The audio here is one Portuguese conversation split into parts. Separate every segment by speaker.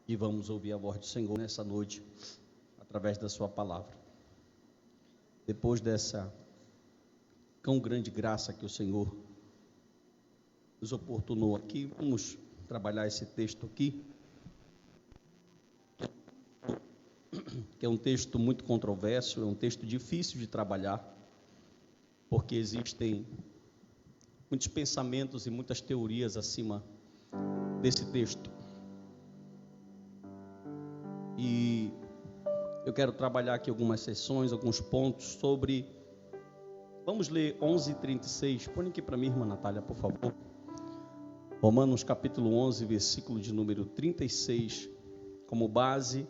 Speaker 1: e vamos ouvir a voz do Senhor nessa noite, através da sua palavra. Depois dessa tão grande graça que o Senhor nos oportunou aqui, vamos trabalhar esse texto aqui, que é um texto muito controverso, é um texto difícil de trabalhar, porque existem muitos pensamentos e muitas teorias acima desse texto. E eu quero trabalhar aqui algumas sessões, alguns pontos sobre... Vamos ler 11:36. Põe aqui para mim, irmã Natália, por favor. Romanos capítulo 11, versículo de número 36. Como base,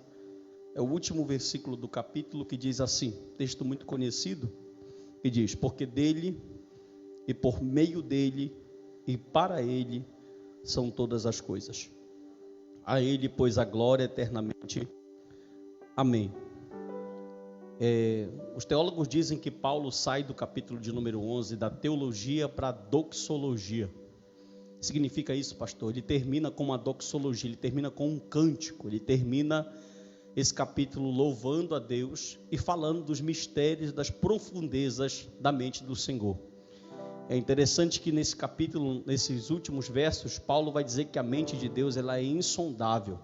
Speaker 1: é o último versículo do capítulo, que diz assim, texto muito conhecido, que diz: porque dele, e por meio dele, e para ele, são todas as coisas. A ele, pois, a glória eternamente. Amém. Os teólogos dizem que Paulo sai do capítulo de número 11 da teologia para a doxologia. Significa isso, pastor? Ele termina com uma doxologia, ele termina com um cântico, ele termina esse capítulo louvando a Deus e falando dos mistérios, das profundezas da mente do Senhor. É interessante que nesse capítulo, nesses últimos versos, Paulo vai dizer que a mente de Deus ela é insondável.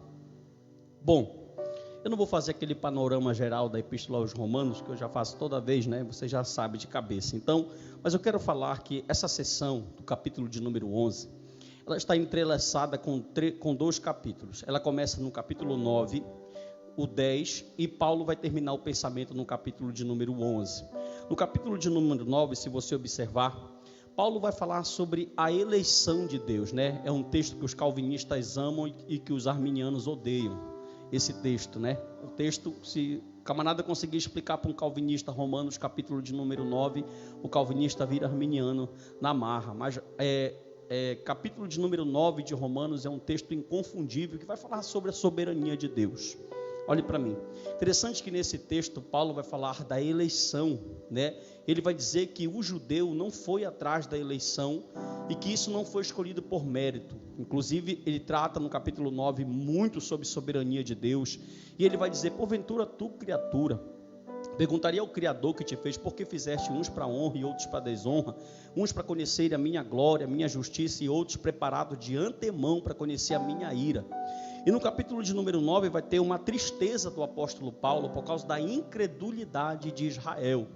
Speaker 1: Bom, eu não vou fazer aquele panorama geral da Epístola aos Romanos, que eu já faço toda vez, né? Você já sabe de cabeça. Então, mas eu quero falar que essa sessão do capítulo de número 11, ela está entrelaçada com dois capítulos. Ela começa no capítulo 9, o 10, e Paulo vai terminar o pensamento no capítulo de número 11. No capítulo de número 9, se você observar, Paulo vai falar sobre a eleição de Deus, né? É um texto que os calvinistas amam e que os arminianos odeiam. Esse texto, né? O texto, se o camarada conseguir explicar para um calvinista Romanos, capítulo de número 9, o calvinista vira arminiano na marra. Mas capítulo de número 9 de Romanos é um texto inconfundível que vai falar sobre a soberania de Deus. Olhe para mim. Interessante que nesse texto Paulo vai falar da eleição, né? Ele vai dizer que o judeu não foi atrás da eleição e que isso não foi escolhido por mérito. Inclusive, ele trata no capítulo 9 muito sobre soberania de Deus. E ele vai dizer: porventura tu, criatura, perguntaria ao Criador que te fez, por que fizeste uns para honra e outros para desonra, uns para conhecer a minha glória, a minha justiça, e outros preparados de antemão para conhecer a minha ira. E no capítulo de número 9 vai ter uma tristeza do apóstolo Paulo por causa da incredulidade de Israel.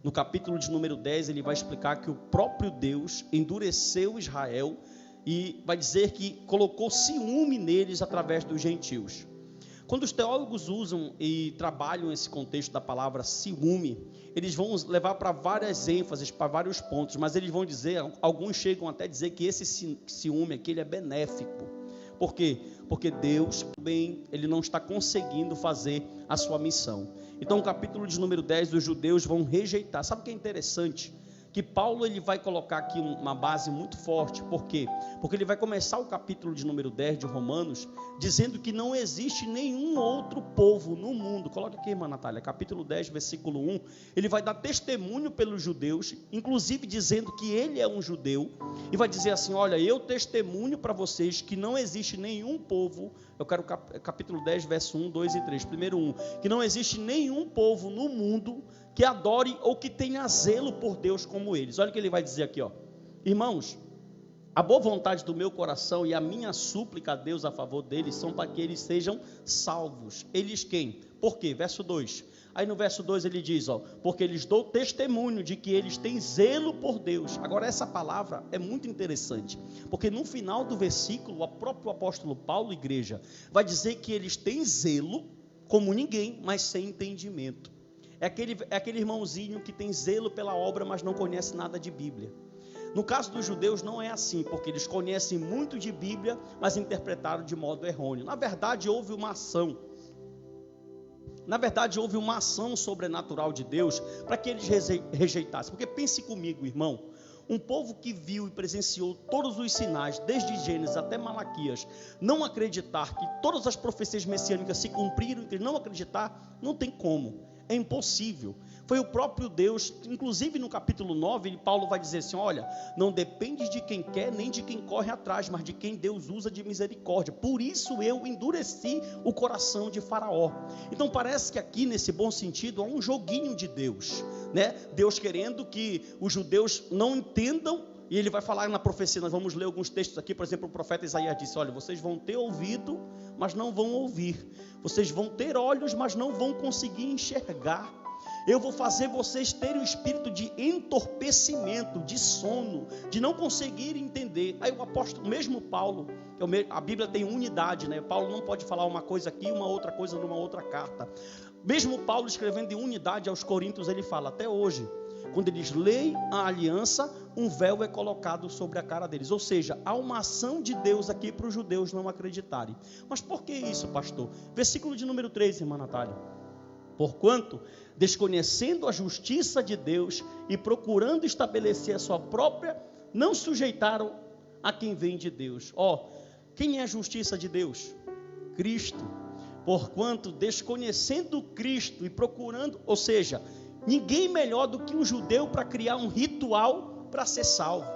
Speaker 1: No capítulo de número 10 ele vai explicar que o próprio Deus endureceu Israel e vai dizer que colocou ciúme neles através dos gentios. Quando os teólogos usam e trabalham esse contexto da palavra ciúme, eles vão levar para várias ênfases, para vários pontos, mas eles vão dizer, alguns chegam até a dizer que esse ciúme aqui ele é benéfico. Por quê? Porque Deus também, ele não está conseguindo fazer a sua missão. Então, no capítulo de número 10, os judeus vão rejeitar. Sabe o que é interessante? Que Paulo ele vai colocar aqui uma base muito forte. Por quê? Porque ele vai começar o capítulo de número 10 de Romanos dizendo que não existe nenhum outro povo no mundo. Coloca aqui, irmã Natália, capítulo 10, versículo 1. Ele vai dar testemunho pelos judeus, inclusive dizendo que ele é um judeu, e vai dizer assim: olha, eu testemunho para vocês que não existe nenhum povo. Eu quero capítulo 10, verso 1, 2 e 3. Primeiro 1, que não existe nenhum povo no mundo que adore ou que tenha zelo por Deus como eles. Olha o que ele vai dizer aqui, ó. Irmãos, a boa vontade do meu coração e a minha súplica a Deus a favor deles são para que eles sejam salvos. Eles quem? Por quê? Verso 2. Aí no verso 2 ele diz, ó, porque eles dão testemunho de que eles têm zelo por Deus. Agora essa palavra é muito interessante, porque no final do versículo, o próprio apóstolo Paulo, igreja, vai dizer que eles têm zelo como ninguém, mas sem entendimento. É aquele irmãozinho que tem zelo pela obra, mas não conhece nada de Bíblia. No caso dos judeus não é assim, porque eles conhecem muito de Bíblia, mas interpretaram de modo errôneo. Na verdade, houve uma ação sobrenatural de Deus para que eles rejeitassem. Porque pense comigo, irmão, um povo que viu e presenciou todos os sinais, desde Gênesis até Malaquias, não acreditar que todas as profecias messiânicas se cumpriram, e não acreditar, não tem como. É impossível. Foi o próprio Deus, inclusive no capítulo 9, Paulo vai dizer assim, olha, não depende de quem quer, nem de quem corre atrás, mas de quem Deus usa de misericórdia. Por isso eu endureci o coração de Faraó. Então parece que aqui, nesse bom sentido, há um joguinho de Deus, né? Deus querendo que os judeus não entendam. E ele vai falar na profecia, nós vamos ler alguns textos aqui, por exemplo, o profeta Isaías disse, olha, vocês vão ter ouvido, mas não vão ouvir. Vocês vão ter olhos, mas não vão conseguir enxergar. Eu vou fazer vocês terem um espírito de entorpecimento, de sono, de não conseguir entender. Aí o apóstolo, mesmo Paulo, a Bíblia tem unidade, né? Paulo não pode falar uma coisa aqui, uma outra coisa numa outra carta. Mesmo Paulo escrevendo em unidade aos Coríntios, ele fala, até hoje, quando eles leem a aliança, um véu é colocado sobre a cara deles. Ou seja, há uma ação de Deus aqui para os judeus não acreditarem. Mas por que isso, pastor? Versículo de número 3, irmã Natália. Porquanto, desconhecendo a justiça de Deus e procurando estabelecer a sua própria, não sujeitaram a quem vem de Deus. Quem é a justiça de Deus? Cristo. Porquanto, desconhecendo Cristo e procurando, ou seja, ninguém melhor do que um judeu para criar um ritual para ser salvo.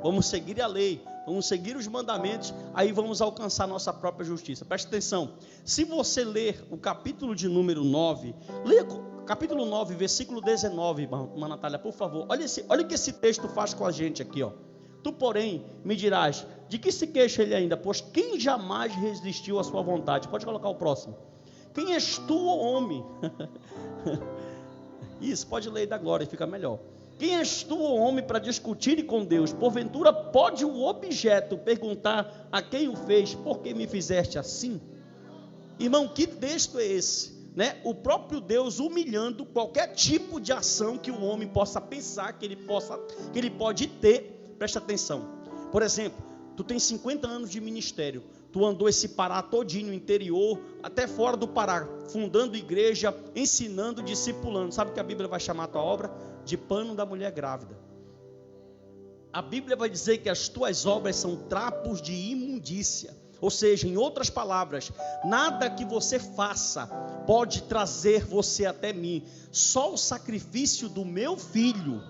Speaker 1: Vamos seguir a lei, vamos seguir os mandamentos, aí vamos alcançar nossa própria justiça. Preste atenção, se você ler o capítulo de número 9, leia capítulo 9, versículo 19, irmã Natália, por favor. Olha o que esse texto faz com a gente aqui, ó. Tu, porém, me dirás, de que se queixa ele ainda? Pois quem jamais resistiu à sua vontade? Pode colocar o próximo. Quem és tu, homem? Isso, pode ler da glória, fica melhor. Quem és tu, homem, para discutir com Deus? Porventura pode o objeto perguntar a quem o fez, por que me fizeste assim? Irmão, que texto é esse? Né? O próprio Deus humilhando qualquer tipo de ação que o homem possa pensar, que ele pode ter. Presta atenção. Por exemplo, tu tem 50 anos de ministério, tu andou esse Pará todinho, interior, até fora do Pará, fundando igreja, ensinando, discipulando. Sabe o que a Bíblia vai chamar a tua obra? De pano da mulher grávida. A Bíblia vai dizer que as tuas obras são trapos de imundícia. Ou seja, em outras palavras, nada que você faça pode trazer você até mim. Só o sacrifício do meu filho.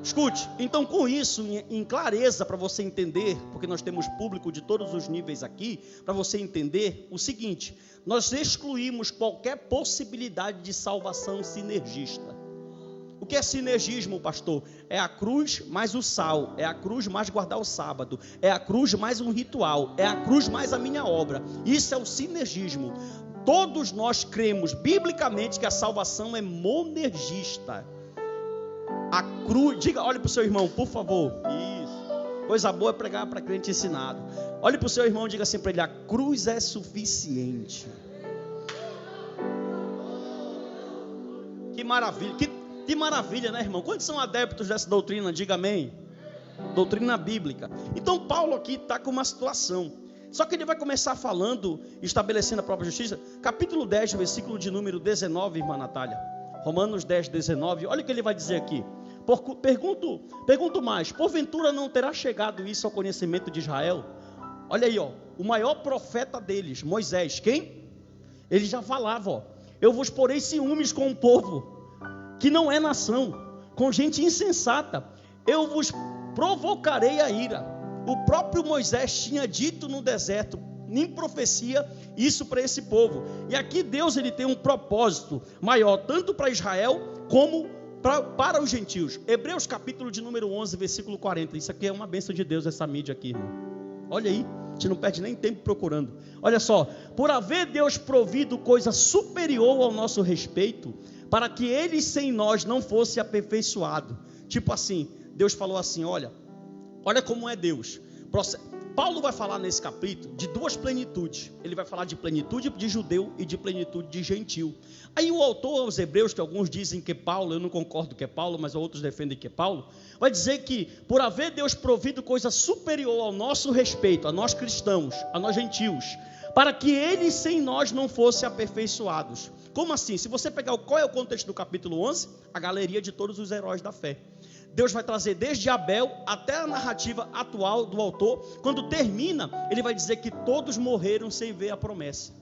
Speaker 1: Escute, então com isso, em clareza para você entender, porque nós temos público de todos os níveis aqui, para você entender o seguinte, nós excluímos qualquer possibilidade de salvação sinergista. O que é sinergismo, pastor? É a cruz mais o sal, é a cruz mais guardar o sábado, é a cruz mais um ritual, é a cruz mais a minha obra. Isso é o sinergismo. Todos nós cremos biblicamente que a salvação é monergista. A cruz, diga, olhe para o seu irmão, por favor. Isso. Coisa boa é pregar para crente ensinado. Olhe para o seu irmão e diga assim para ele: a cruz é suficiente. Que maravilha, que maravilha, né, irmão? Quantos são adeptos dessa doutrina? Diga amém. Doutrina bíblica. Então Paulo aqui está com uma situação. Só que ele vai começar falando, estabelecendo a própria justiça. Capítulo 10, versículo de número 19, irmã Natália. Romanos 10, 19. Olha o que ele vai dizer aqui. Pergunto mais, porventura não terá chegado isso ao conhecimento de Israel? Olha aí, ó, o maior profeta deles, Moisés, quem? Ele já falava, ó, eu vos porei ciúmes com um povo que não é nação, com gente insensata, eu vos provocarei a ira. O próprio Moisés tinha dito no deserto, em profecia, isso para esse povo. E aqui Deus ele tem um propósito maior, tanto para Israel como para os gentios. Hebreus capítulo de número 11, versículo 40. Isso aqui é uma bênção de Deus, essa mídia aqui, irmão. Olha aí, a gente não perde nem tempo procurando. Olha só, por haver Deus provido coisa superior ao nosso respeito, para que ele sem nós não fosse aperfeiçoado. Tipo assim, Deus falou assim, olha como é Deus. Paulo vai falar nesse capítulo de duas plenitudes. Ele vai falar de plenitude de judeu e de plenitude de gentil. Aí o autor aos Hebreus, que alguns dizem que é Paulo, eu não concordo que é Paulo, mas outros defendem que é Paulo, vai dizer que por haver Deus provido coisa superior ao nosso respeito, a nós cristãos, a nós gentios, para que eles sem nós não fossem aperfeiçoados. Como assim? Se você pegar qual é o contexto do capítulo 11, a galeria de todos os heróis da fé. Deus vai trazer desde Abel até a narrativa atual do autor. Quando termina, ele vai dizer que todos morreram sem ver a promessa.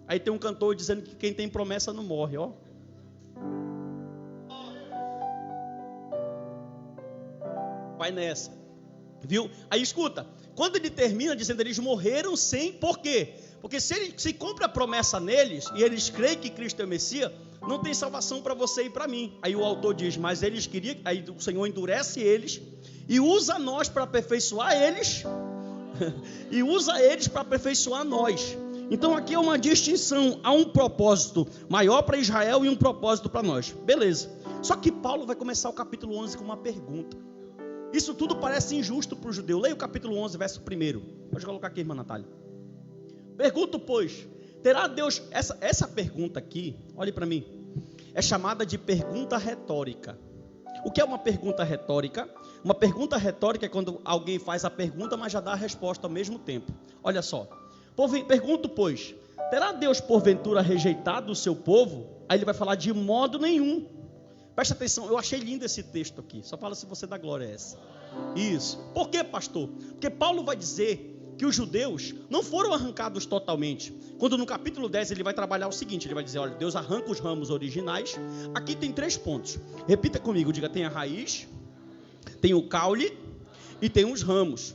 Speaker 1: Aí tem um cantor dizendo que quem tem promessa não morre, ó. Vai nessa, viu? Aí escuta, quando ele termina dizendo eles morreram sem, por quê? Porque se cumpre a promessa neles, e eles creem que Cristo é o Messias, não tem salvação para você e para mim. Aí o autor diz, mas eles queriam, aí o Senhor endurece eles, e usa nós para aperfeiçoar eles, e usa eles para aperfeiçoar nós. Então aqui é uma distinção, há um propósito maior para Israel e um propósito para nós, beleza. Só que Paulo vai começar o capítulo 11 com uma pergunta. Isso tudo parece injusto para o judeu. Leia o capítulo 11, verso 1. Pode colocar aqui, irmã Natália. Pergunto, pois, terá Deus... Essa pergunta aqui, olhe para mim, é chamada de pergunta retórica. O que é uma pergunta retórica? Uma pergunta retórica é quando alguém faz a pergunta, mas já dá a resposta ao mesmo tempo. Olha só. Pergunto, pois, terá Deus porventura rejeitado o seu povo? Aí ele vai falar de modo nenhum. Presta atenção, eu achei lindo esse texto aqui. Só fala se você dá glória a essa. Isso. Por quê, pastor? Porque Paulo vai dizer que os judeus não foram arrancados totalmente. Quando no capítulo 10 ele vai trabalhar o seguinte, ele vai dizer, olha, Deus arranca os ramos originais. Aqui tem 3 pontos. Repita comigo, diga, tem a raiz, tem o caule e tem os ramos.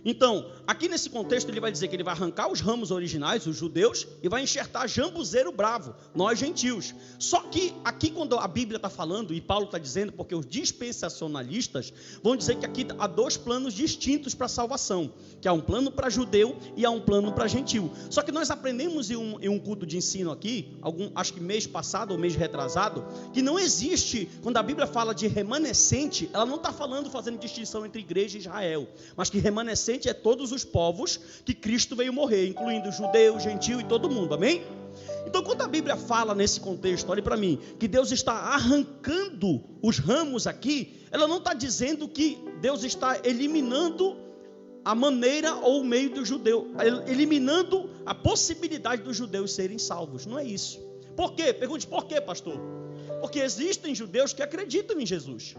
Speaker 1: Então, aqui nesse contexto ele vai dizer que ele vai arrancar os ramos originais, os judeus, e vai enxertar jambuzeiro bravo, nós gentios. Só que aqui quando a Bíblia está falando, e Paulo está dizendo, porque os dispensacionalistas vão dizer que aqui há 2 planos distintos para a salvação, que há um plano para judeu e há um plano para gentil. Só que nós aprendemos em um culto de ensino aqui, acho que mês passado ou mês retrasado, que não existe, quando a Bíblia fala de remanescente, ela não está fazendo distinção entre igreja e Israel, mas que remanescente é todos os povos que Cristo veio morrer, incluindo judeu, gentil e todo mundo, amém? Então quando a Bíblia fala nesse contexto, olhe para mim, que Deus está arrancando os ramos aqui, ela não está dizendo que Deus está eliminando a maneira ou o meio do judeu, eliminando a possibilidade dos judeus serem salvos, não é isso. Por quê? Pergunte, por quê, pastor? Porque existem judeus que acreditam em Jesus.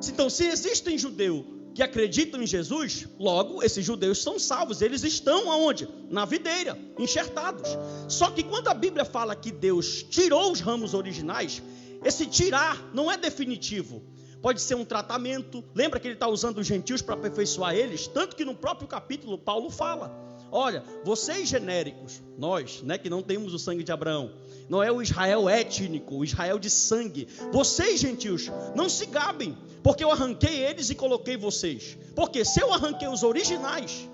Speaker 1: Então, se existem judeus que acreditam em Jesus, logo, esses judeus são salvos. Eles estão aonde? Na videira, enxertados. Só que quando a Bíblia fala que Deus tirou os ramos originais, esse tirar não é definitivo. Pode ser um tratamento. Lembra que ele está usando os gentios para aperfeiçoar eles? Tanto que no próprio capítulo Paulo fala, olha, vocês genéricos, nós, né, que não temos o sangue de Abraão, não é o Israel étnico, o Israel de sangue. Vocês, gentios, não se gabem, porque eu arranquei eles e coloquei vocês. Porque se eu arranquei os originais,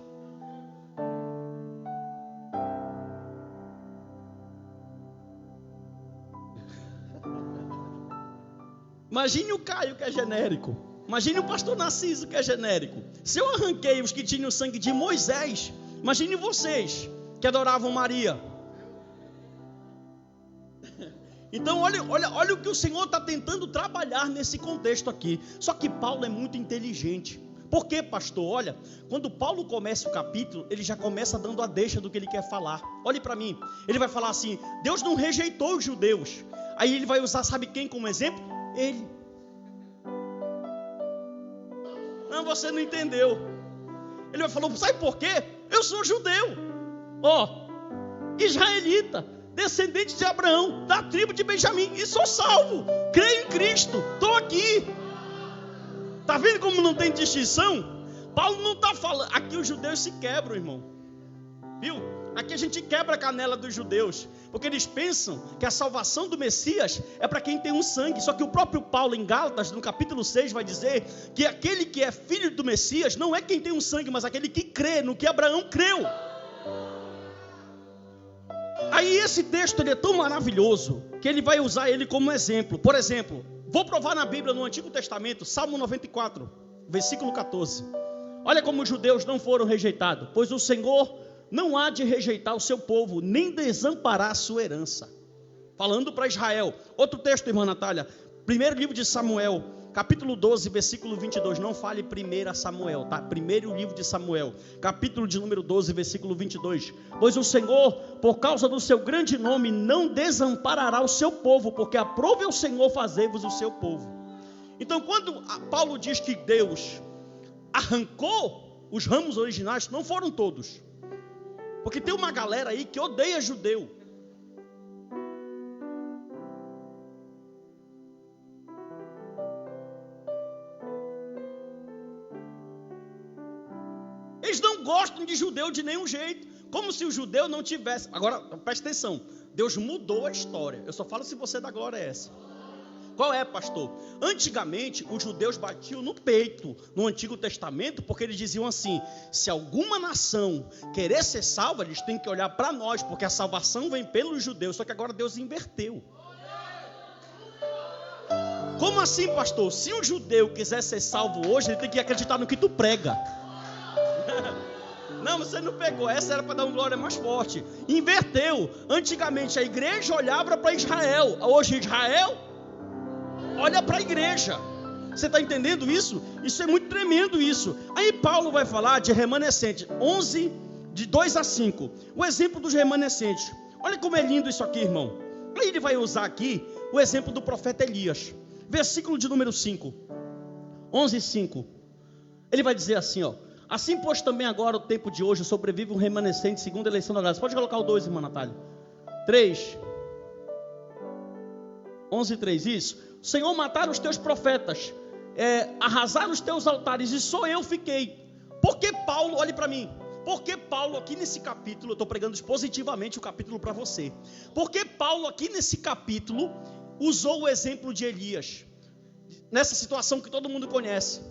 Speaker 1: imagine o Caio, que é genérico. Imagine o pastor Narciso, que é genérico. Se eu arranquei os que tinham o sangue de Moisés, imagine vocês que adoravam Maria. Então olha o que o Senhor está tentando trabalhar nesse contexto aqui. Só que Paulo é muito inteligente. Por quê, pastor? Olha, quando Paulo começa o capítulo, ele já começa dando a deixa do que ele quer falar. Olhe para mim, ele vai falar assim, Deus não rejeitou os judeus. Aí ele vai usar, sabe quem como exemplo? Ele. Não, você não entendeu. Ele vai falar, sabe por quê? Eu sou judeu, israelita, descendente de Abraão, da tribo de Benjamim, e sou salvo, creio em Cristo, estou aqui. Está vendo como não tem distinção? Paulo não está falando, aqui os judeus se quebram, irmão, viu? Aqui a gente quebra a canela dos judeus, porque eles pensam que a salvação do Messias é para quem tem um sangue. Só que o próprio Paulo em Gálatas, no capítulo 6, vai dizer que aquele que é filho do Messias não é quem tem um sangue, mas aquele que crê no que Abraão creu. Aí esse texto ele é tão maravilhoso que ele vai usar ele como exemplo. Por exemplo, vou provar na Bíblia, no Antigo Testamento, Salmo 94, versículo 14. Olha como os judeus não foram rejeitados, pois o Senhor não há de rejeitar o seu povo, nem desamparar a sua herança. Falando para Israel. Outro texto, irmã Natália. Primeiro livro de Samuel, capítulo 12, versículo 22. Não fale 1 Samuel, tá? Primeiro livro de Samuel, capítulo de número 12, versículo 22. Pois o Senhor, por causa do seu grande nome, não desamparará o seu povo, porque aprove o Senhor fazer-vos o seu povo. Então, quando Paulo diz que Deus arrancou os ramos originais, não foram todos. Porque tem uma galera aí que odeia judeu. Eles não gostam de judeu de nenhum jeito, como se o judeu não tivesse. Agora, presta atenção, Deus mudou a história. Eu só falo se você dá glória a essa. Qual é, pastor? Antigamente, os judeus batiam no peito, no Antigo Testamento, porque eles diziam assim: se alguma nação querer ser salva, eles têm que olhar para nós, porque a salvação vem pelos judeus. Só que agora Deus inverteu. Como assim, pastor? Se um judeu quiser ser salvo hoje, ele tem que acreditar no que tu prega. Não, você não pegou, essa era para dar uma glória mais forte. Inverteu. Antigamente a igreja olhava para Israel, hoje Israel olha para a igreja. Você está entendendo isso? Isso é muito tremendo isso. Aí Paulo vai falar de remanescente, 11, de 2 a 5. O exemplo dos remanescentes. Olha como é lindo isso aqui, irmão. Aí ele vai usar aqui o exemplo do profeta Elias. Versículo de número 5. 11:5. Ele vai dizer assim, ó: assim, pois, também agora o tempo de hoje sobrevive um remanescente segundo a eleição da graça. Pode colocar o 2, irmã Natália. 3. 11:3, isso. O Senhor mataram os teus profetas, arrasaram os teus altares, e só eu fiquei. Por que Paulo, olhe para mim, porque Paulo aqui nesse capítulo, eu estou pregando expositivamente o capítulo para você. Porque Paulo aqui nesse capítulo usou o exemplo de Elias. Nessa situação que todo mundo conhece,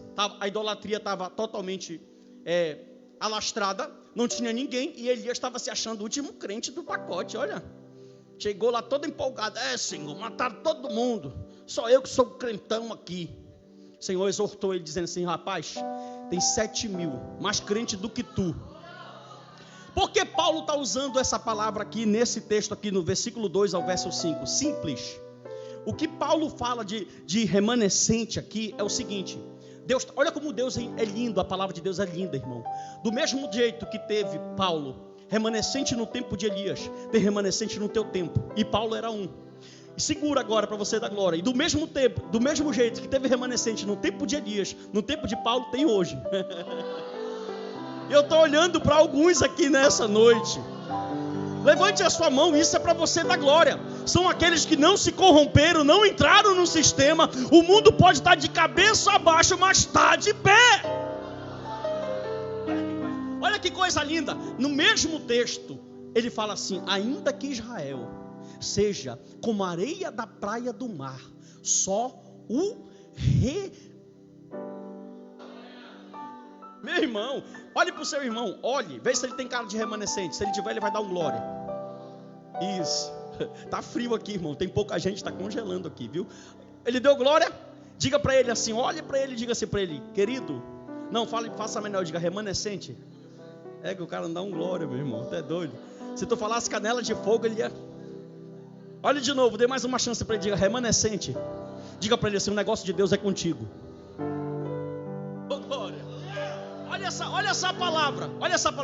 Speaker 1: a idolatria estava totalmente alastrada, não tinha ninguém, e Elias estava se achando o último crente do pacote. Olha, chegou lá todo empolgado: Senhor, mataram todo mundo, só eu que sou crentão aqui. O Senhor exortou ele dizendo assim: rapaz, tem 7.000 mais crente do que tu. Por que Paulo está usando essa palavra aqui nesse texto aqui no versículo 2 ao verso 5? Simples. O que Paulo fala de remanescente aqui é o seguinte: Deus, olha como Deus é lindo, a palavra de Deus é linda, irmão. Do mesmo jeito que teve Paulo, remanescente no tempo de Elias, tem remanescente no teu tempo, e Paulo era um. Segura agora para você dar glória. E do mesmo tempo, do mesmo jeito que teve remanescente no tempo de Elias, no tempo de Paulo tem hoje. Eu estou olhando para alguns aqui nessa noite. Levante a sua mão, isso é para você dar glória. São aqueles que não se corromperam, não entraram no sistema. O mundo pode estar de cabeça abaixo, mas está de pé. Olha que coisa linda. No mesmo texto, ele fala assim: ainda que Israel seja como a areia da praia do mar, só o Meu irmão, olhe para o seu irmão, olhe, vê se ele tem cara de remanescente. Se ele tiver, ele vai dar um glória. Isso. Tá frio aqui, irmão, tem pouca gente, está congelando aqui, viu? Ele deu glória? Diga para ele assim, olhe para ele e diga assim para ele: querido, não, faça melhor, diga remanescente. É que o cara não dá um glória, meu irmão, tu é doido. Se tu falasse canela de fogo, ele ia... Olha de novo, dê mais uma chance para ele, diga remanescente. Diga para ele assim: o negócio de Deus é contigo. Oh, glória. Olha essa palavra,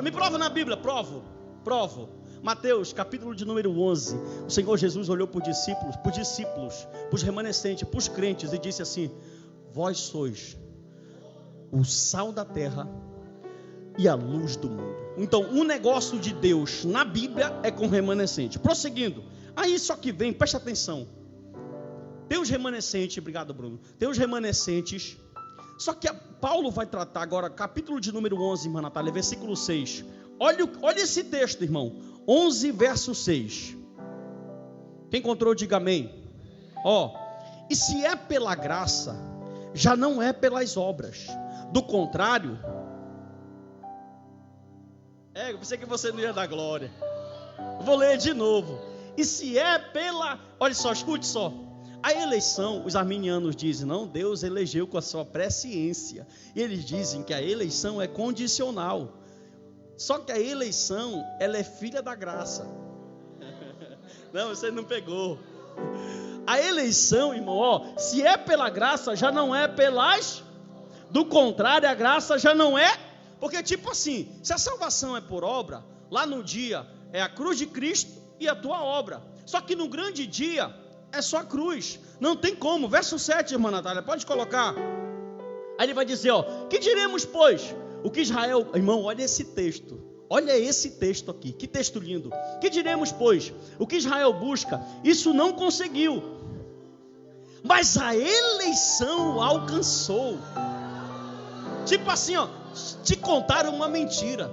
Speaker 1: me prova na Bíblia, provo. Mateus, capítulo de número 11, o Senhor Jesus olhou para os discípulos, para os remanescentes, para os crentes, e disse assim: vós sois o sal da terra e a luz do mundo. Então, o negócio de Deus na Bíblia é com remanescente. Prosseguindo, aí só que vem, preste atenção, tem os remanescentes, obrigado Bruno, tem os remanescentes. Só que Paulo vai tratar agora, capítulo de número 11, irmã Natália, versículo 6. Olha esse texto, irmão. 11, verso 6. Quem encontrou, diga amém. E se é pela graça, já não é pelas obras. Do contrário... eu pensei que você não ia dar glória. Vou ler de novo. E se é pela... Olha só, escute só. A eleição, os arminianos dizem: não, Deus elegeu com a sua presciência. E eles dizem que a eleição é condicional. Só que a eleição, ela é filha da graça. Não, você não pegou. A eleição, irmão, se é pela graça, já não é pelas... Do contrário, a graça já não é... Porque tipo assim, se a salvação é por obra, lá no dia é a cruz de Cristo e a tua obra. Só que no grande dia é só a cruz, não tem como. Verso 7, irmã Natália, pode colocar. Aí ele vai dizer, que diremos pois? O que Israel, irmão, olha esse texto, Olha esse texto aqui, que texto lindo. Que diremos, pois? O que Israel busca, isso não conseguiu, mas a eleição alcançou. Tipo assim, ó, te contaram uma mentira.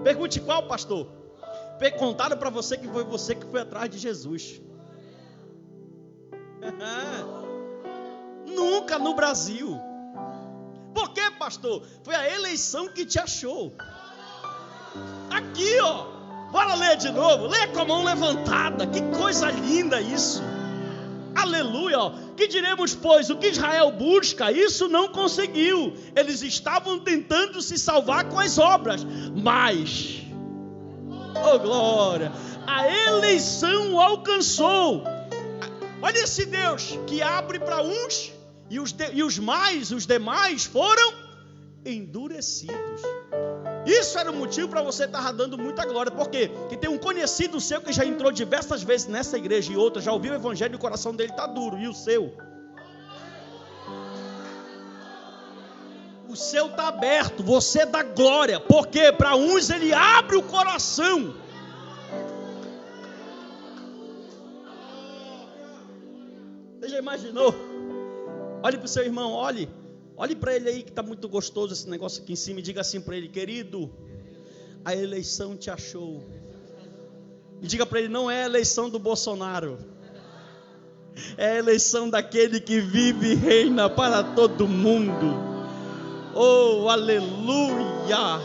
Speaker 1: Pergunte qual, pastor? Contaram para você que foi você que foi atrás de Jesus. Nunca no Brasil. Por quê, pastor? Foi a eleição que te achou. Aqui, ó. Bora ler de novo. Lê com a mão levantada. Que coisa linda isso. Aleluia, ó. Que diremos, pois? O que Israel busca, isso não conseguiu. Eles estavam tentando se salvar com as obras, mas, oh glória, a eleição alcançou. Olha esse Deus que abre para uns e os demais foram endurecidos. Isso era o motivo para você estar dando muita glória. Por quê? Porque tem um conhecido seu que já entrou diversas vezes nessa igreja e outra, já ouviu o evangelho e o coração dele está duro. E o seu? O seu está aberto, você dá glória. Porque para uns ele abre o coração. Você já imaginou? Olhe para o seu irmão, olhe para ele aí que está muito gostoso esse negócio aqui em cima e diga assim para ele: querido, a eleição te achou. E diga para ele: não é a eleição do Bolsonaro, é a eleição daquele que vive e reina para todo mundo. Oh, aleluia!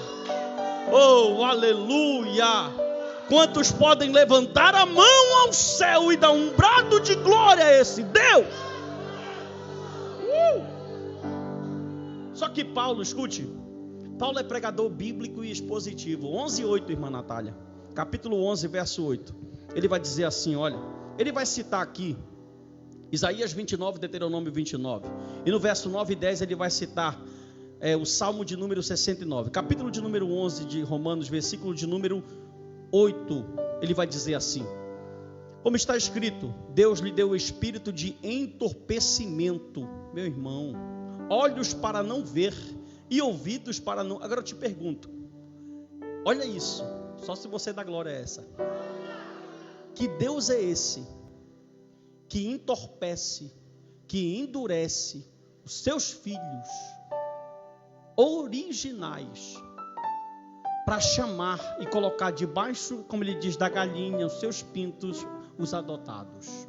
Speaker 1: Oh, aleluia! Quantos podem levantar a mão ao céu e dar um brado de glória a esse Deus? Só que Paulo, escute, Paulo é pregador bíblico e expositivo. 11:8, irmã Natália, capítulo 11, verso 8. Ele vai dizer assim, olha, ele vai citar aqui Isaías 29, Deuteronômio 29. E no verso 9 e 10 ele vai citar o Salmo de número 69. Capítulo de número 11 de Romanos, versículo de número 8. Ele vai dizer assim: como está escrito, Deus lhe deu o espírito de entorpecimento. Meu irmão, olhos para não ver e ouvidos para não... Agora eu te pergunto, olha isso, só se você dá glória a essa. Que Deus é esse que entorpece, que endurece os seus filhos originais para chamar e colocar debaixo, como ele diz, da galinha, os seus pintos, os adotados?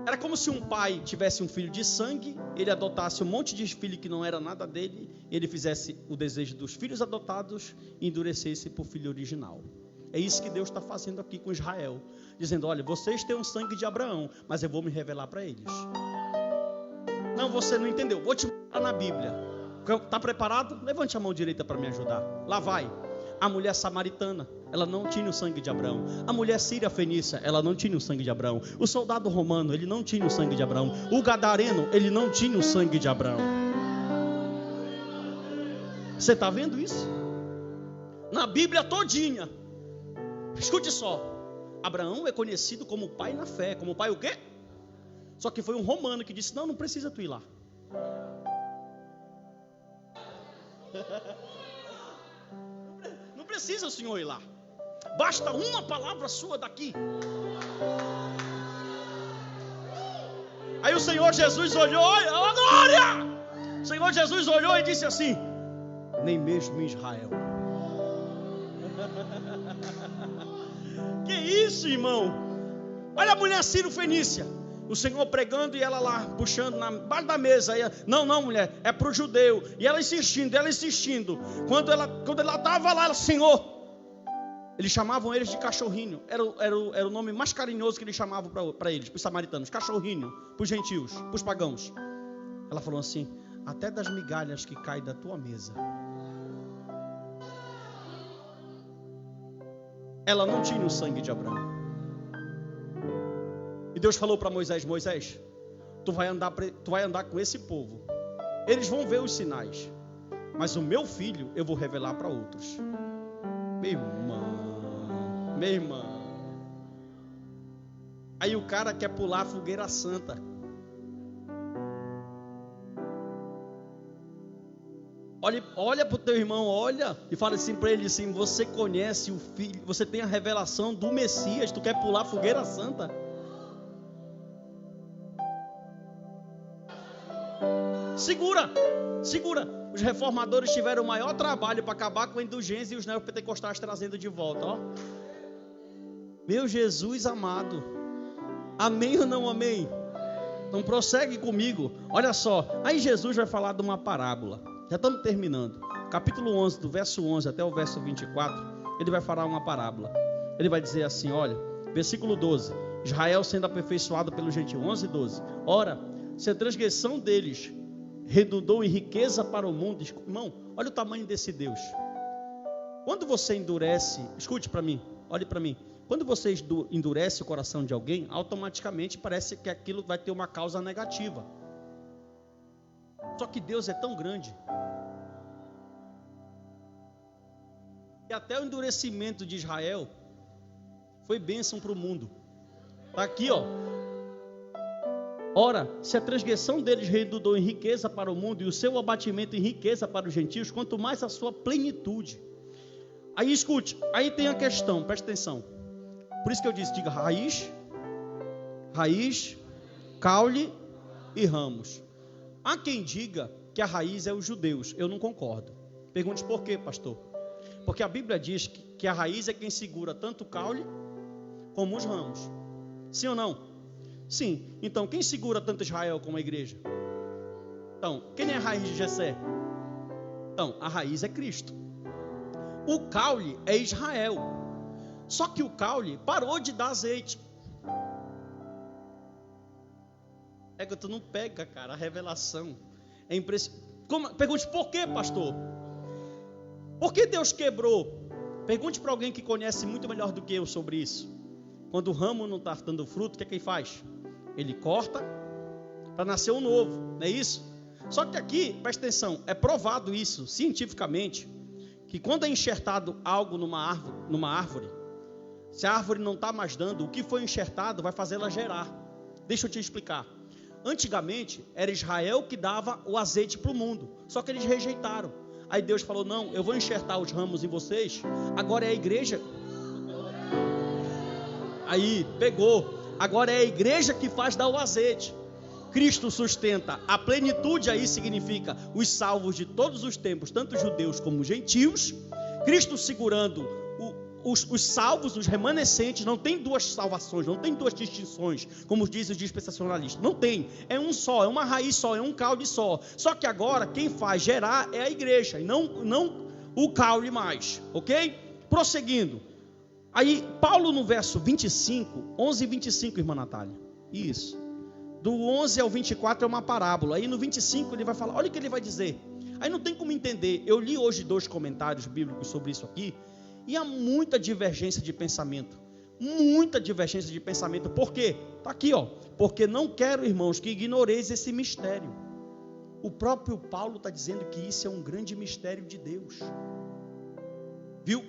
Speaker 1: Era como se um pai tivesse um filho de sangue, ele adotasse um monte de filho que não era nada dele, ele fizesse o desejo dos filhos adotados e endurecesse para o filho original. É isso que Deus está fazendo aqui com Israel, dizendo: olha, vocês têm um sangue de Abraão, mas eu vou me revelar para eles. Não, você não entendeu, vou te mostrar na Bíblia. Está preparado? Levante a mão direita para me ajudar. Lá vai. A mulher samaritana, ela não tinha o sangue de Abraão. A mulher síria fenícia, ela não tinha o sangue de Abraão. O soldado romano, ele não tinha o sangue de Abraão. O gadareno, ele não tinha o sangue de Abraão. Você está vendo isso? Na Bíblia todinha. Escute só. Abraão é conhecido como pai na fé. Como pai o quê? Só que foi um romano que disse: não precisa tu ir lá. Não precisa o senhor ir lá. Basta uma palavra sua daqui. Aí o Senhor Jesus olhou, oh glória! O Senhor Jesus olhou e disse assim: nem mesmo em Israel. Que isso, irmão? Olha a mulher sírio-fenícia, o Senhor pregando e ela lá puxando na base da mesa. Não, mulher, é para o judeu. E ela insistindo. Quando ela estava lá, Senhor, eles chamavam eles de cachorrinho. Era o nome mais carinhoso que eles chamavam para eles, para os samaritanos. Cachorrinho, para os gentios, para os pagãos. Ela falou assim: até das migalhas que caem da tua mesa. Ela não tinha o sangue de Abraão. E Deus falou para Moisés: Moisés, tu vai andar com esse povo. Eles vão ver os sinais, mas o meu filho eu vou revelar para outros. Minha irmã. Aí o cara quer pular a fogueira santa. Olha para o teu irmão, olha, e fala assim para ele assim: você conhece o Filho, você tem a revelação do Messias, tu quer pular a fogueira santa? Segura. Os reformadores tiveram o maior trabalho para acabar com a indulgência e os neopentecostais trazendo de volta, ó. Meu Jesus amado. Amém ou não amém? Então prossegue comigo. Olha só, aí Jesus vai falar de uma parábola. Já estamos terminando. Capítulo 11, do verso 11 até o verso 24, ele vai falar uma parábola. Ele vai dizer assim, olha, versículo 12: Israel sendo aperfeiçoado pelo gentil. 11 e 12. Ora, se a transgressão deles redundou em riqueza para o mundo. Irmão, olha o tamanho desse Deus. Quando você endurece, escute para mim, olhe para mim. Quando você endurece o coração de alguém, automaticamente parece que aquilo vai ter uma causa negativa. Só que Deus é tão grande que até o endurecimento de Israel foi bênção para o mundo. Está aqui, ó. Ora, se a transgressão deles redundou em riqueza para o mundo e o seu abatimento em riqueza para os gentios, quanto mais a sua plenitude. Aí escute, aí tem a questão, preste atenção. Por isso que eu disse, diga raiz, caule e ramos. Há quem diga que a raiz é os judeus, eu não concordo. Pergunte por quê, pastor? Porque a Bíblia diz que a raiz é quem segura tanto o caule como os ramos. Sim ou não? Sim. Então, quem segura tanto Israel como a igreja? Então, quem é a raiz de Jessé? Então, a raiz é Cristo. O caule é Israel. Só que o caule parou de dar azeite. É que tu não pega, cara, a revelação. É impressionante. Pergunte por quê, pastor? Por que Deus quebrou? Pergunte para alguém que conhece muito melhor do que eu sobre isso. Quando o ramo não está dando fruto, o que é que ele faz? Ele corta para nascer um novo, não é isso? Só que aqui, presta atenção, é provado isso cientificamente, que quando é enxertado algo numa árvore, se a árvore não está mais dando, o que foi enxertado vai fazê-la gerar. Deixa eu te explicar. Antigamente, era Israel que dava o azeite para o mundo, só que eles rejeitaram. Aí Deus falou, não, eu vou enxertar os ramos em vocês, agora é a igreja. Aí, pegou. Agora é a igreja que faz dar o azeite. Cristo sustenta a plenitude, aí significa os salvos de todos os tempos, tanto judeus como gentios. Cristo segurando os salvos, os remanescentes. Não tem duas salvações, não tem duas distinções, como diz os dispensacionalistas. Não tem, é um só, é uma raiz só, é um caule só. Só que agora quem faz gerar é a igreja, e não o caule mais, ok? Prosseguindo. Aí, Paulo no verso 25, 11 e 25, irmã Natália. Isso. Do 11 ao 24 é uma parábola. Aí no 25 ele vai falar, olha o que ele vai dizer. Aí não tem como entender. Eu li hoje 2 comentários bíblicos sobre isso aqui. E há muita divergência de pensamento. Muita divergência de pensamento. Por quê? Está aqui, ó. Porque não quero, irmãos, que ignoreis esse mistério. O próprio Paulo está dizendo que isso é um grande mistério de Deus. Viu?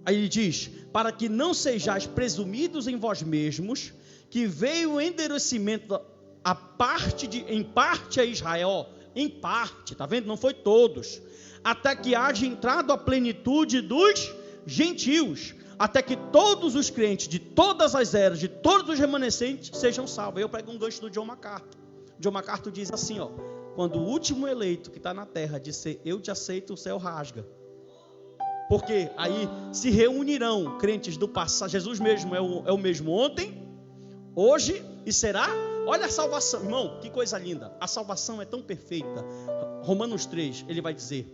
Speaker 1: Aí ele diz, para que não sejais presumidos em vós mesmos, que veio o endurecimento em parte a Israel, em parte, tá vendo? Não foi todos, até que haja entrado a plenitude dos gentios, até que todos os crentes de todas as eras, de todos os remanescentes sejam salvos. Aí eu pego um gancho do John MacArthur. John MacArthur diz assim, ó, quando o último eleito que está na terra disser, eu te aceito, o céu rasga. Porque aí se reunirão crentes do passado. Jesus mesmo é o mesmo ontem, hoje e será. Olha a salvação, irmão, que coisa linda. A salvação é tão perfeita. Romanos 3, ele vai dizer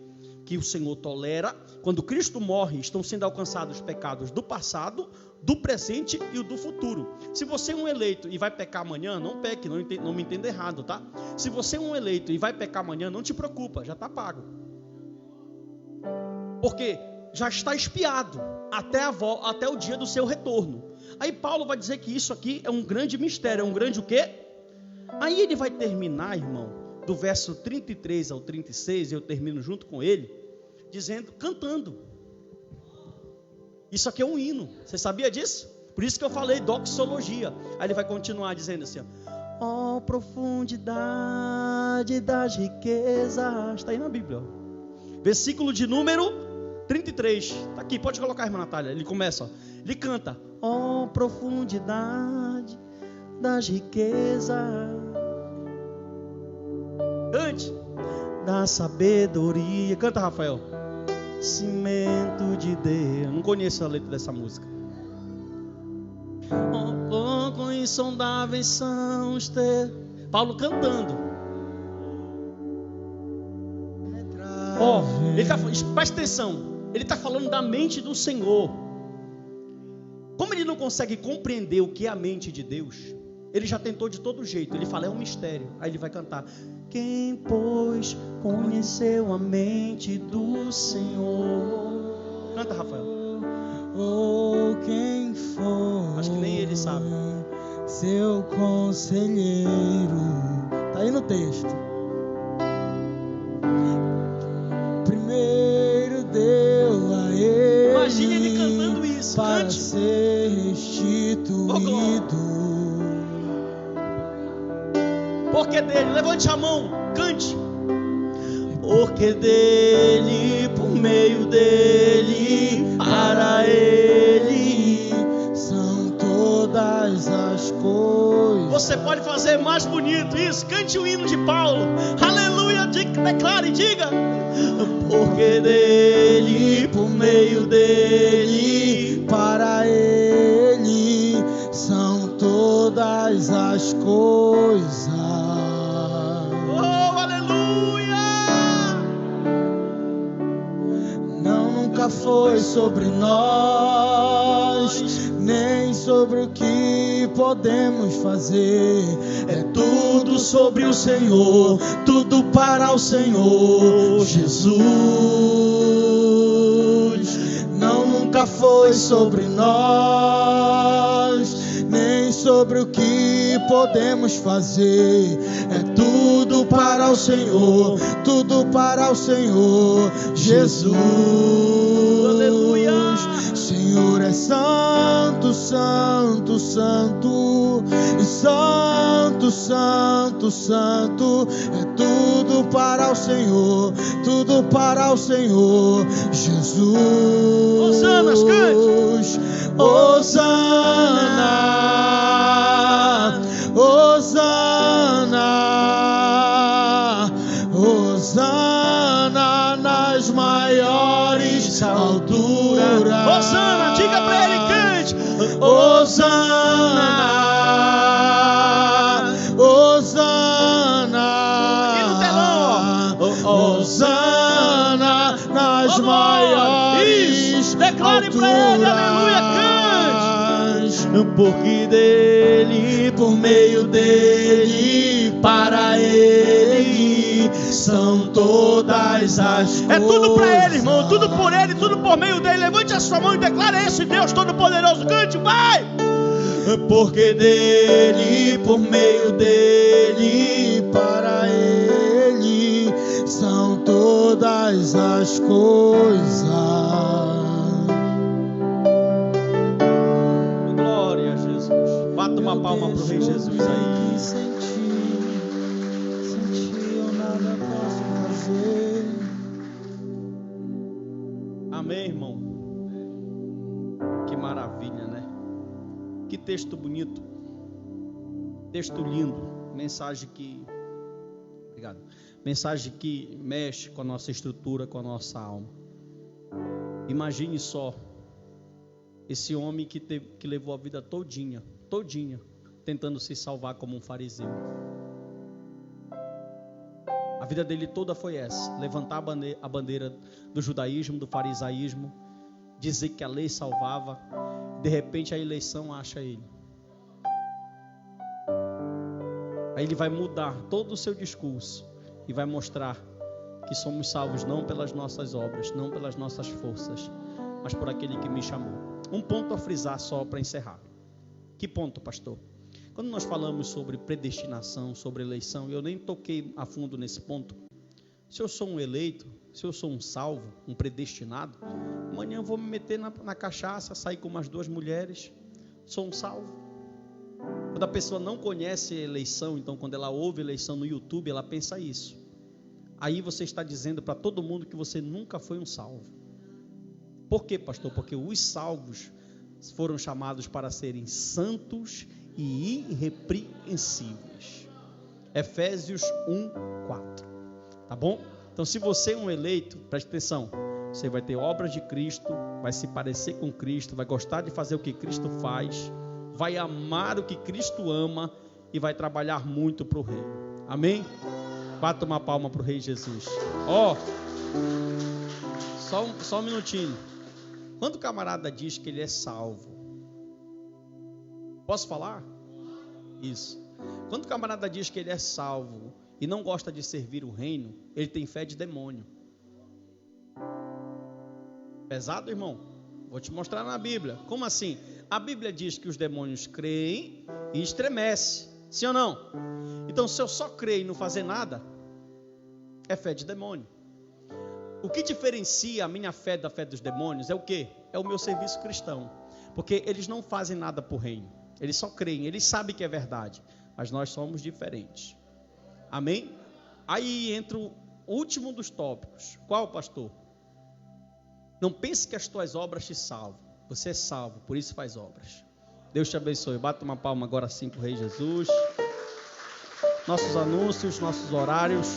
Speaker 1: que o Senhor tolera. Quando Cristo morre, estão sendo alcançados os pecados do passado, do presente e o do futuro. Se você é um eleito e vai pecar amanhã, não peque, não me entenda errado, tá? Se você é um eleito e vai pecar amanhã, não te preocupa, já está pago. Porque já está expiado até o dia do seu retorno. Aí Paulo vai dizer que isso aqui é um grande mistério, é um grande o quê? Aí ele vai terminar, irmão, do verso 33 ao 36, eu termino junto com ele, dizendo, cantando. Isso aqui é um hino, você sabia disso? Por isso que eu falei doxologia. Aí ele vai continuar dizendo assim, ó, profundidade das riquezas, está aí na Bíblia, ó. versículo de número 33. Está aqui, pode colocar, irmã Natália. Ele começa, ó. Ele canta: ó profundidade das riquezas, cante, da sabedoria. Canta, Rafael. Cimento de Deus. Não conheço a letra dessa música. Com insondáveis são os teus. Paulo cantando. Presta atenção. Ele está falando da mente do Senhor. Como ele não consegue compreender o que é a mente de Deus, ele já tentou de todo jeito. Ele fala, é um mistério. Aí ele vai cantar: quem, pois, conheceu a mente do Senhor? Canta, Rafael.
Speaker 2: Ou quem foi,
Speaker 1: acho que nem ele sabe,
Speaker 2: seu conselheiro. Tá aí no texto. Primeiro deu a ele.
Speaker 1: Imagine ele cantando isso.
Speaker 2: Para
Speaker 1: cante.
Speaker 2: Ser restituído.
Speaker 1: Porque dele, levante a mão, cante. Porque dele, por meio dele, para ele
Speaker 2: são todas as coisas.
Speaker 1: Você pode fazer mais bonito isso. Cante o hino de Paulo. Aleluia, declare e diga. Porque dele, por meio dele,
Speaker 2: para ele são todas as coisas.
Speaker 1: Oh, aleluia!
Speaker 2: Não, nunca foi sobre nós, nem sobre o que podemos fazer. É tudo sobre o Senhor, tudo para o Senhor Jesus. Não, nunca foi sobre nós, nem sobre o que podemos fazer. É tudo para o Senhor, tudo para o Senhor Jesus.
Speaker 1: Aleluia!
Speaker 2: Senhor é santo, santo, santo, santo, santo, santo. É tudo para o Senhor, tudo para o Senhor Jesus.
Speaker 1: Hosanas, cante.
Speaker 2: Hosana, Hosana, Hosana nas maiores alturas.
Speaker 1: Hosana, diga pra ele, cante.
Speaker 2: Hosana, Hosana.
Speaker 1: Aqui no telão, ó.
Speaker 2: Hosana nas maiores.
Speaker 1: Declare pra ele, aleluia, cante.
Speaker 2: Porque dele, por meio dele, para ele são todas as coisas.
Speaker 1: É tudo pra ele, irmão, tudo por ele, tudo por meio dele. Levante a sua mão e declare esse Deus Todo-Poderoso. Cante, vai!
Speaker 2: Porque dele, por meio dele, para ele são todas as coisas.
Speaker 1: Glória a Jesus. Bata uma palma pro Rei Jesus aí.
Speaker 2: Sem ti eu nada posso fazer.
Speaker 1: Amém, irmão. Que maravilha, né? Que texto bonito. Texto lindo. Mensagem que... Obrigado. Mensagem que mexe com a nossa estrutura, com a nossa alma. Imagine só esse homem que levou a vida todinha, tentando se salvar como um fariseu. A vida dele toda foi essa: levantar a bandeira do judaísmo, do farisaísmo, dizer que a lei salvava. De repente a eleição acha ele. Aí ele vai mudar todo o seu discurso e vai mostrar que somos salvos não pelas nossas obras, não pelas nossas forças, mas por aquele que me chamou. Um ponto a frisar só para encerrar. Que ponto, pastor? Quando nós falamos sobre predestinação, sobre eleição, eu nem toquei a fundo nesse ponto. Se eu sou um eleito, se eu sou um salvo, um predestinado, amanhã eu vou me meter na cachaça, sair com umas 2 mulheres, sou um salvo. Quando a pessoa não conhece a eleição, então quando ela ouve eleição no YouTube, ela pensa isso. aí você está dizendo para todo mundo que você nunca foi um salvo. Por quê, pastor? Porque os salvos foram chamados para serem santos e irrepreensíveis. Efésios 1:4. Tá bom? Então, se você é um eleito, preste atenção, você vai ter obras de Cristo, vai se parecer com Cristo, vai gostar de fazer o que Cristo faz, vai amar o que Cristo ama e vai trabalhar muito para o Rei. Amém? Bata uma palma para o Rei Jesus. Só um minutinho. Quando o camarada diz que ele é salvo, posso falar? Isso. Quando o camarada diz que ele é salvo e não gosta de servir o reino, ele tem fé de demônio. Pesado, irmão? Vou te mostrar na Bíblia. Como assim? A Bíblia diz que os demônios creem e estremecem. Sim ou não? Então, se eu só creio e não fazer nada, é fé de demônio. O que diferencia a minha fé da fé dos demônios é o quê? É o meu serviço cristão. Porque eles não fazem nada por reino. Eles só creem, eles sabem que é verdade. Mas nós somos diferentes. Amém? Aí entra o último dos tópicos. Qual, pastor? Não pense que as tuas obras te salvam. Você é salvo, por isso faz obras. Deus te abençoe. Bata uma palma agora sim para o Rei Jesus. Nossos anúncios, nossos horários.